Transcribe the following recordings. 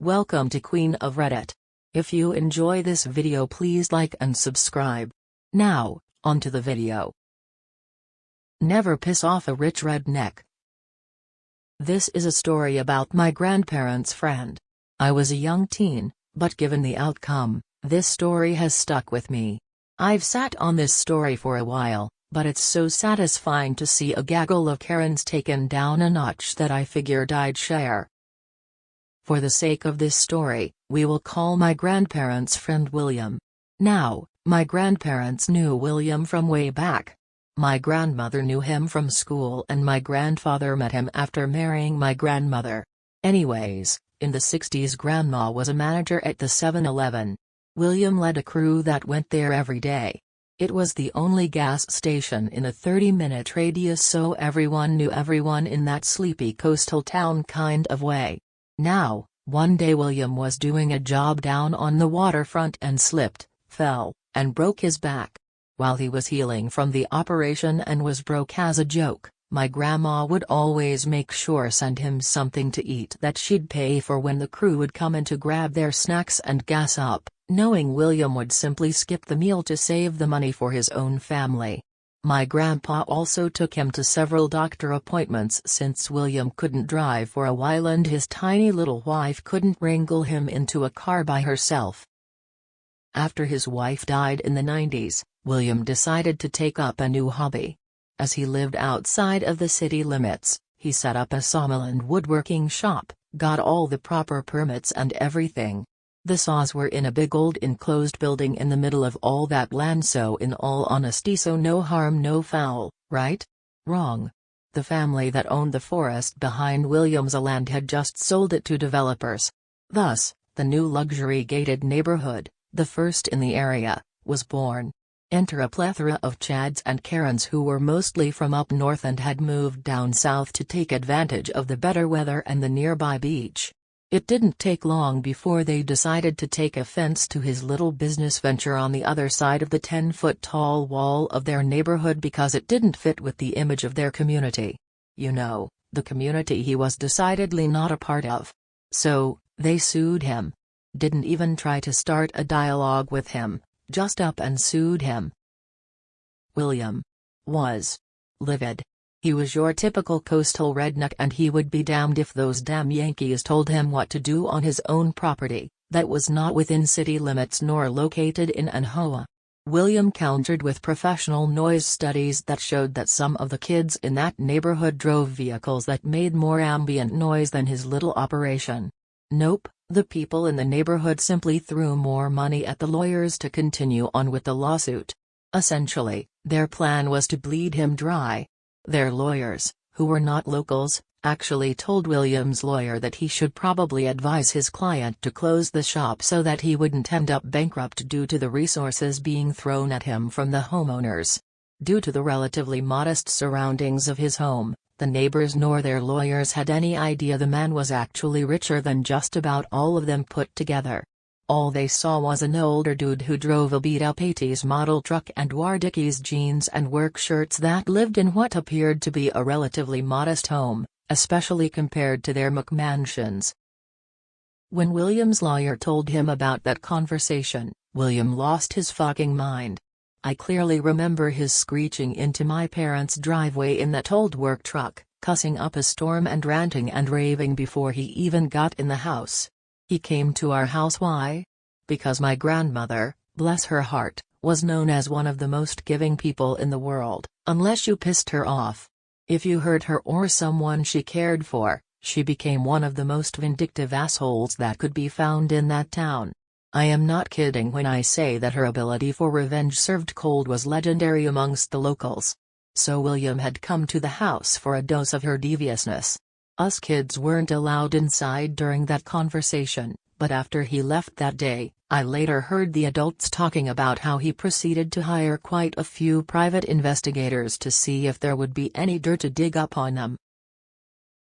Welcome to Queen of Reddit. If you enjoy this video, please like and subscribe. Now, onto the video. Never piss off a rich redneck. This is a story about my grandparents' friend. I was a young teen, but given the outcome, this story has stuck with me. I've sat on this story for a while, but it's so satisfying to see a gaggle of Karens taken down a notch that I figured I'd share. For the sake of this story, we will call my grandparents' friend William. Now, my grandparents knew William from way back. My grandmother knew him from school and my grandfather met him after marrying my grandmother. Anyways, in the 60s Grandma was a manager at the 7-Eleven. William led a crew that went there every day. It was the only gas station in a 30-minute radius, so everyone knew everyone in that sleepy coastal town kind of way. Now, one day William was doing a job down on the waterfront and slipped, fell, and broke his back. While he was healing from the operation and was broke as a joke, my grandma would always make sure send him something to eat that she'd pay for when the crew would come in to grab their snacks and gas up, knowing William would simply skip the meal to save the money for his own family. My grandpa also took him to several doctor appointments since William couldn't drive for a while and his tiny little wife couldn't wrangle him into a car by herself. After his wife died in the 90s, William decided to take up a new hobby. As he lived outside of the city limits, he set up a sawmill and woodworking shop, got all the proper permits and everything. The saws were in a big old enclosed building in the middle of all that land, so in all honesty, so no harm no foul, right? Wrong. The family that owned the forest behind William's land had just sold it to developers. Thus, the new luxury gated neighborhood, the first in the area, was born. Enter a plethora of Chads and Karens who were mostly from up north and had moved down south to take advantage of the better weather and the nearby beach. It didn't take long before they decided to take offense to his little business venture on the other side of the 10-foot-tall wall of their neighborhood because it didn't fit with the image of their community. You know, the community he was decidedly not a part of. So, they sued him. Didn't even try to start a dialogue with him, just up and sued him. William was livid. He was your typical coastal redneck and he would be damned if those damn Yankees told him what to do on his own property, that was not within city limits nor located in Anhoa. William countered with professional noise studies that showed that some of the kids in that neighborhood drove vehicles that made more ambient noise than his little operation. Nope, the people in the neighborhood simply threw more money at the lawyers to continue on with the lawsuit. Essentially, their plan was to bleed him dry. Their lawyers, who were not locals, actually told William's lawyer that he should probably advise his client to close the shop so that he wouldn't end up bankrupt due to the resources being thrown at him from the homeowners. Due to the relatively modest surroundings of his home, the neighbors nor their lawyers had any idea the man was actually richer than just about all of them put together. All they saw was an older dude who drove a beat-up 80s model truck and wore Dickies jeans and work shirts that lived in what appeared to be a relatively modest home, especially compared to their McMansions. When William's lawyer told him about that conversation, William lost his fucking mind. I clearly remember his screeching into my parents' driveway in that old work truck, cussing up a storm and ranting and raving before he even got in the house. He came to our house. Why? Because my grandmother, bless her heart, was known as one of the most giving people in the world, unless you pissed her off. If you hurt her or someone she cared for, she became one of the most vindictive assholes that could be found in that town. I am not kidding when I say that her ability for revenge served cold was legendary amongst the locals. So William had come to the house for a dose of her deviousness. Us kids weren't allowed inside during that conversation, but after he left that day, I later heard the adults talking about how he proceeded to hire quite a few private investigators to see if there would be any dirt to dig up on them.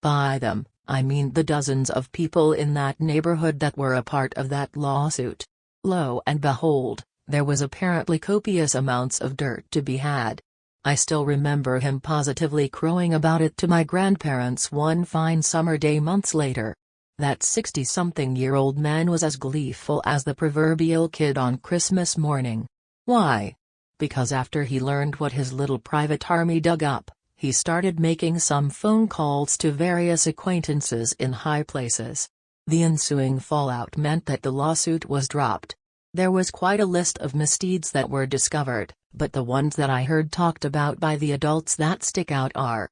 By them, I mean the dozens of people in that neighborhood that were a part of that lawsuit. Lo and behold, there was apparently copious amounts of dirt to be had. I still remember him positively crowing about it to my grandparents one fine summer day months later. That 60-something-year-old man was as gleeful as the proverbial kid on Christmas morning. Why? Because after he learned what his little private army dug up, he started making some phone calls to various acquaintances in high places. The ensuing fallout meant that the lawsuit was dropped. There was quite a list of misdeeds that were discovered, but the ones that I heard talked about by the adults that stick out are: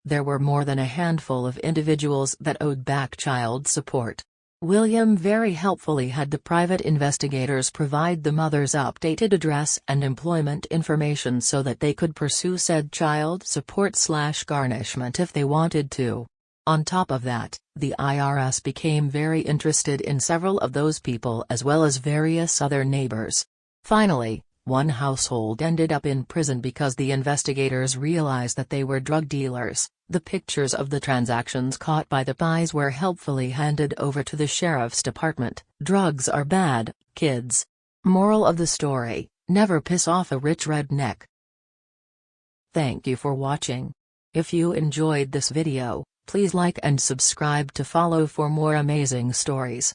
there were more than a handful of individuals that owed back child support. William very helpfully had the private investigators provide the mother's updated address and employment information so that they could pursue said child support/garnishment if they wanted to. On top of that, the IRS became very interested in several of those people as well as various other neighbors. Finally, one household ended up in prison because the investigators realized that they were drug dealers. The pictures of the transactions caught by the spies were helpfully handed over to the sheriff's department. Drugs are bad, kids. Moral of the story: never piss off a rich redneck. Thank you for watching. If you enjoyed this video, please like and subscribe to follow for more amazing stories.